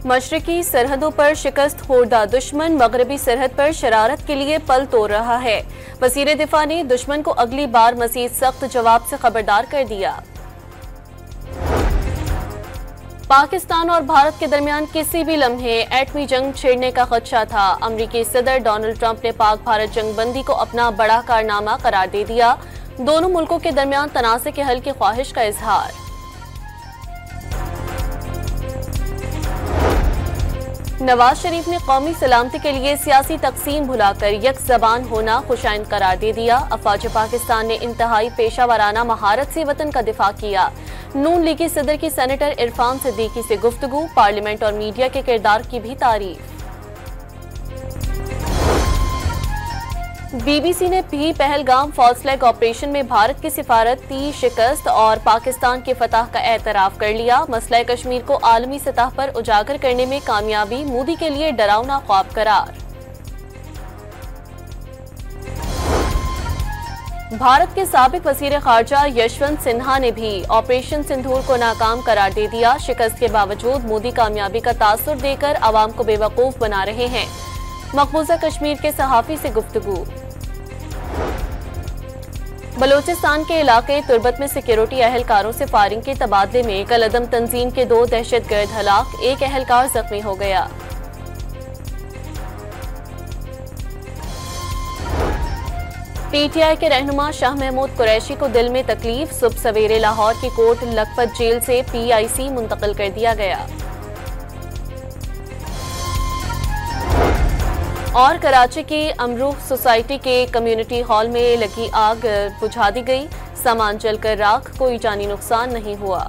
मशरकी सरहदों पर शिकस्त खोरदा दुश्मन मगरबी सरहद पर शरारत के लिए पल तोड़ रहा है। वज़ीर दिफा ने दुश्मन को अगली बार मज़ीद सख्त जवाब से खबरदार कर दिया। पाकिस्तान और भारत के दरमियान किसी भी लम्हे एटमी जंग छेड़ने का खदशा था। अमरीकी सदर डोनाल्ड ट्रंप ने पाक भारत जंग बंदी को अपना बड़ा कारनामा करार दे दिया। दोनों मुल्कों के दरमियान तनाज़े के हल की ख्वाहिश का इजहार। नवाज शरीफ ने कौमी सलामती के लिए सियासी तकसीम भुलाकर यक ज़बान होना खुशाइन करार दे दिया। अफवाज पाकिस्तान ने इंतहाई पेशा वाराना महारत से वतन का दिफा किया। नून लीगी सदर की सेनेटर इरफान सिद्दीकी से गुफ्तगू, पार्लियामेंट और मीडिया के किरदार की भी तारीफ। BBC ने भी पहलगाम फॉल्स फ्लैग ऑपरेशन में भारत की सिफारती शिकस्त और पाकिस्तान की फतह का एतराफ कर लिया। मसला कश्मीर को आलमी सतह पर उजागर करने में कामयाबी मोदी के लिए डरावना ख्वाब करार। भारत के साबिक वज़ीर खारजा यशवंत सिन्हा ने भी ऑपरेशन सिंदूर को नाकाम करार दे दिया। शिकस्त के बावजूद मोदी कामयाबी का तासुर देकर आवाम को बेवकूफ बना रहे हैं। मकबूजा कश्मीर के सहाफ़ी से गुफ्तगू। बलोचिस्तान के इलाके तुर्बत में सिक्योरिटी अहलकारों से फायरिंग के तबादले में कलअदम तंजीम के 2 दहशतगर्द हलाक, एक अहलकार जख्मी हो गया। PTI के रहनुमा शाह महमूद कुरैशी को दिल में तकलीफ, सुबह सवेरे लाहौर की कोट लखपत जेल से PIC मुंतकिल कर दिया गया। और कराची की अमरूह सोसाइटी के कम्युनिटी हॉल में लगी आग बुझा दी गई। सामान जलकर राख, कोई जानी नुकसान नहीं हुआ।